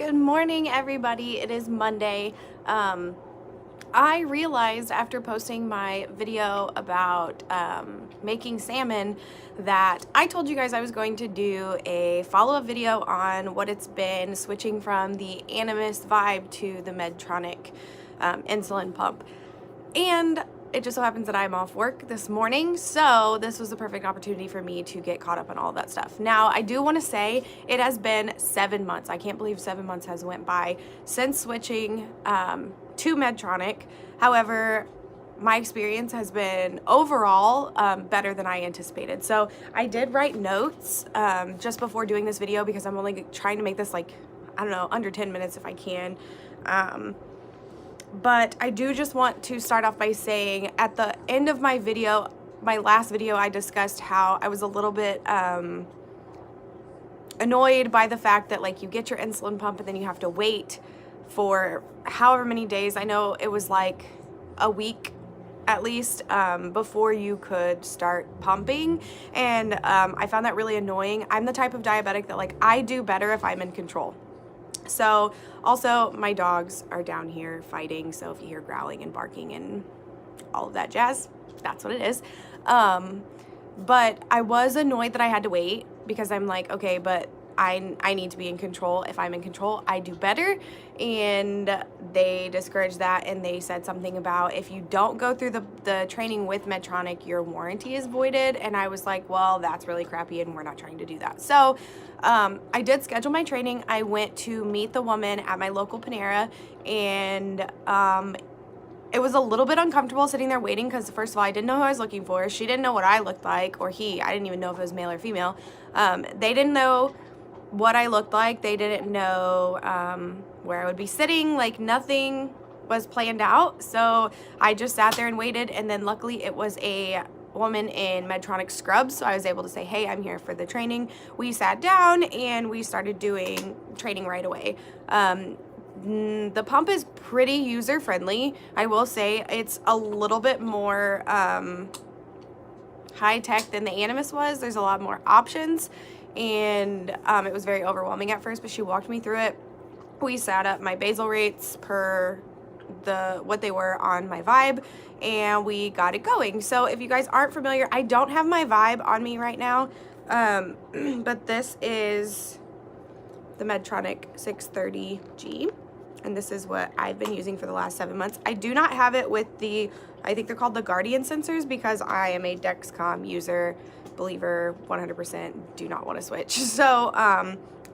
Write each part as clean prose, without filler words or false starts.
Good morning, everybody. It is Monday. I realized after posting my video about making salmon that I told you guys I was going to do a follow-up video on what it's been switching from the Animas Vibe to the Medtronic insulin pump. And it just so happens that I'm off work this morning, so this was the perfect opportunity for me to get caught up on all of that stuff. Now, I do want to say it has been 7 months. I can't believe 7 months has went by since switching to Medtronic. However, my experience has been overall better than I anticipated. So I did write notes just before doing this video because I'm only trying to make this like, I don't know, under 10 minutes if I can. But I do just want to start off by saying at the end of my video, my last video, I discussed how I was a little bit annoyed by the fact that like you get your insulin pump and then you have to wait for however many days. I know it was like a week at least before you could start pumping, and I found that really annoying. I'm the type of diabetic that like I do better if I'm in control. So also my dogs are down here fighting, so if you hear growling and barking and all of that jazz, that's what it is. But I was annoyed that I had to wait because I'm like, okay, but I need to be in control. If I'm in control, I do better. And they discouraged that, and they said something about if you don't go through the training with Medtronic, your warranty is voided. And I was like, well, that's really crappy, and we're not trying to do that. So I did schedule my training. I went to meet the woman at my local Panera, and it was a little bit uncomfortable sitting there waiting because, first of all, I didn't know who I was looking for. She didn't know what I looked like, or he. I didn't even know if it was male or female. They didn't know what I looked like. They didn't know where I would be sitting. Like, nothing was planned out. So I just sat there and waited, and then luckily it was a woman in Medtronic scrubs, so I was able to say, hey, I'm here for the training. We sat down and we started doing training right away. The pump is pretty user friendly. I will say it's a little bit more high tech than the Animas was. There's a lot more options, and it was very overwhelming at first, but she walked me through it. We sat up my basal rates per what they were on my Vibe, and we got it going. So if you guys aren't familiar, I don't have my Vibe on me right now, but this is the Medtronic 630G, and this is what I've been using for the last 7 months. I do not have it with the, I think they're called the Guardian sensors, because I am a Dexcom user, believer, 100%, do not want to switch. So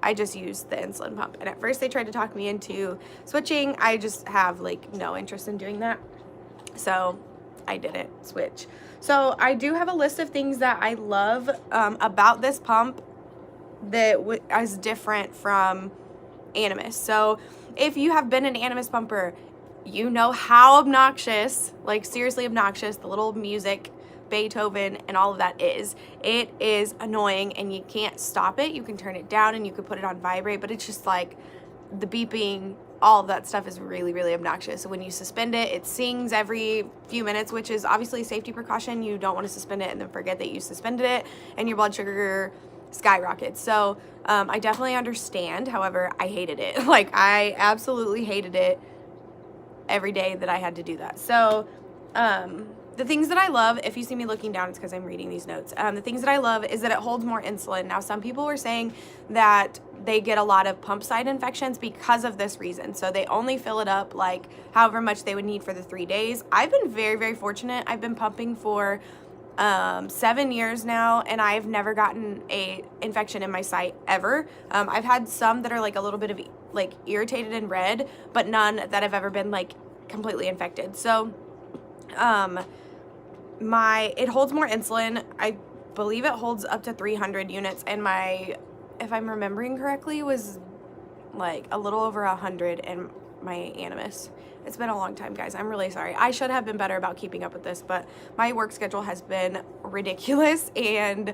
I just use the insulin pump, and at first they tried to talk me into switching. I just have like no interest in doing that, so I didn't switch. So I do have a list of things that I love about this pump that is different from Animas. So if you have been an Animas pumper, you know how obnoxious, like seriously obnoxious, the little music, Beethoven and all of that is. It is annoying, and you can't stop it. You can turn it down and you can put it on vibrate, but it's just like the beeping, all of that stuff is really, really obnoxious. So when you suspend it, it sings every few minutes, which is obviously a safety precaution. You don't want to suspend it and then forget that you suspended it and your blood sugar skyrockets. So I definitely understand. However, I hated it. Like, I absolutely hated it every day that I had to do that. So the things that I love, if you see me looking down, it's because I'm reading these notes. The things that I love is that it holds more insulin. Now, some people were saying that they get a lot of pump site infections because of this reason. So they only fill it up like however much they would need for the 3 days. I've been very, very fortunate. I've been pumping for 7 years now, and I've never gotten a infection in my site ever. I've had some that are like a little bit of like irritated and red, but none that have ever been like completely infected. So it holds more insulin. I believe it holds up to 300 units, and if I'm remembering correctly, was like a little over 100 in my Animas. It's been a long time, guys. I'm really sorry. I should have been better about keeping up with this, but my work schedule has been ridiculous, and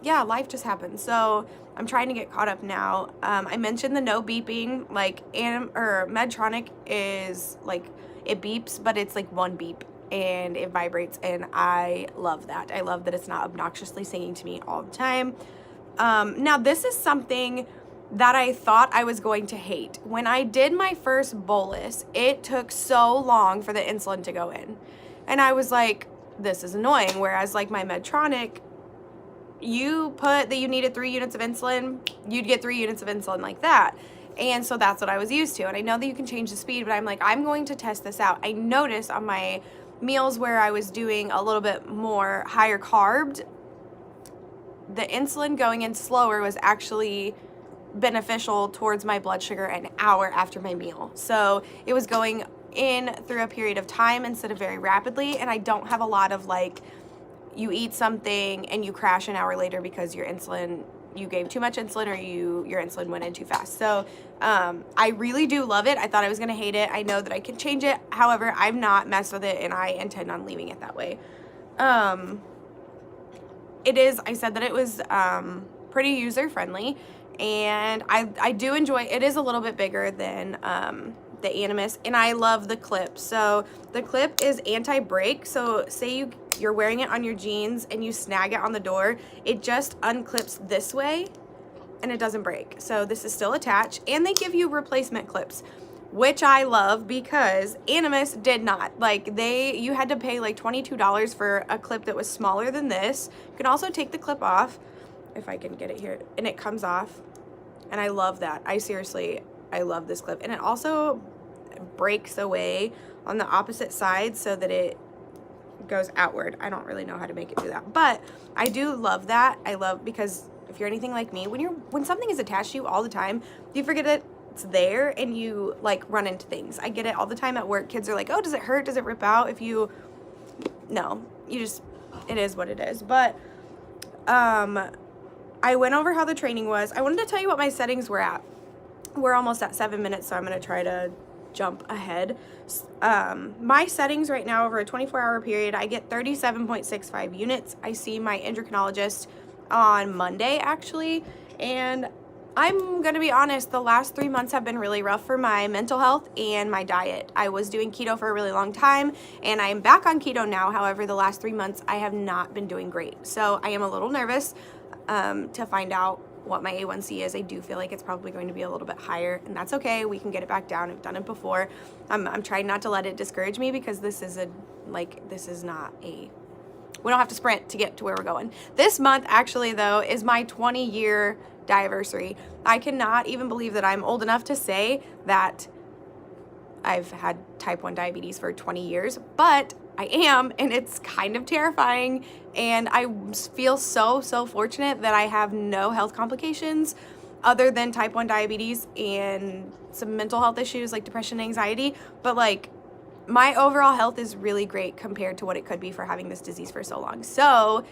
yeah, life just happens. So I'm trying to get caught up now. I mentioned the no beeping. Like, Medtronic is like, it beeps, but it's like one beep and it vibrates, and I love that. I love that it's not obnoxiously singing to me all the time. Now, this is something that I thought I was going to hate. When I did my first bolus, it took so long for the insulin to go in. And I was like, this is annoying. Whereas like my Medtronic, you put that you needed 3 units of insulin, you'd get 3 units of insulin like that. And so that's what I was used to. And I know that you can change the speed, but I'm like, I'm going to test this out. I noticed on my meals where I was doing a little bit more higher carbed, the insulin going in slower was actually beneficial towards my blood sugar an hour after my meal. So it was going in through a period of time instead of very rapidly. And I don't have a lot of like, you eat something and you crash an hour later because your insulin, you gave too much insulin or your insulin went in too fast. So I really do love it. I thought I was gonna hate it. I know that I can change it. However, I've not messed with it and I intend on leaving it that way. It is, I said that it was pretty user friendly, and I do enjoy, it is a little bit bigger than the Animas, and I love the clip. So the clip is anti-break. So say you're wearing it on your jeans and you snag it on the door, it just unclips this way and it doesn't break. So this is still attached, and they give you replacement clips, which I love because Animas did not. Like you had to pay like $22 for a clip that was smaller than this. You can also take the clip off, if I can get it here, and it comes off. And I love that. I love this clip. And it also breaks away on the opposite side so that it goes outward. I don't really know how to make it do that, but I do love that. I love, because if you're anything like me, when something is attached to you all the time, you forget that it's there and you like run into things. I get it all the time at work. Kids are like, oh, does it hurt? Does it rip out? No, it is what it is. But I went over how the training was. I wanted to tell you what my settings were at. We're almost at 7 minutes, so I'm going to try to jump ahead. My settings right now over a 24-hour period, I get 37.65 units. I see my endocrinologist on Monday, actually, and I'm going to be honest, the last 3 months have been really rough for my mental health and my diet. I was doing keto for a really long time, and I'm back on keto now. However, the last 3 months, I have not been doing great. So I am a little nervous to find out what my A1C is. I do feel like it's probably going to be a little bit higher, and that's okay. We can get it back down. I've done it before. I'm trying not to let it discourage me, because we don't have to sprint to get to where we're going. This month, actually, though, is my 20-year diversity. I cannot even believe that I'm old enough to say that I've had type 1 diabetes for 20 years, but I am, and it's kind of terrifying, and I feel so fortunate that I have no health complications other than type 1 diabetes and some mental health issues like depression and anxiety, but like my overall health is really great compared to what it could be for having this disease for so long. So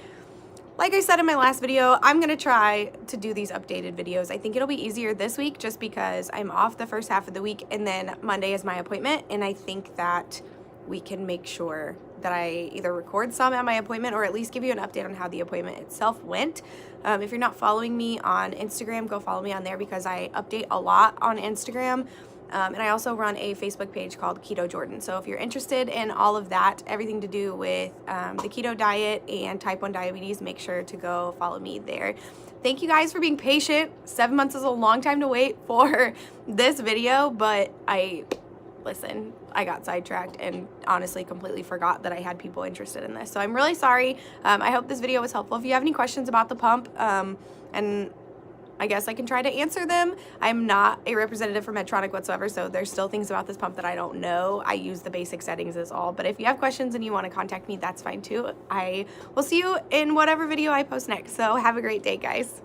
like I said in my last video, I'm going to try to do these updated videos. I think it'll be easier this week just because I'm off the first half of the week, and then Monday is my appointment, and I think that we can make sure that I either record some at my appointment or at least give you an update on how the appointment itself went. If you're not following me on Instagram, go follow me on there, because I update a lot on Instagram. And I also run a Facebook page called Keto Jordan. So if you're interested in all of that, everything to do with the keto diet and type 1 diabetes, make sure to go follow me there. Thank you guys for being patient. 7 months is a long time to wait for this video, but I got sidetracked and honestly completely forgot that I had people interested in this. So I'm really sorry. I hope this video was helpful. If you have any questions about the pump, and I guess I can try to answer them. I'm not a representative for Medtronic whatsoever, so there's still things about this pump that I don't know. I use the basic settings is all. But if you have questions and you want to contact me, that's fine too. I will see you in whatever video I post next. So have a great day, guys.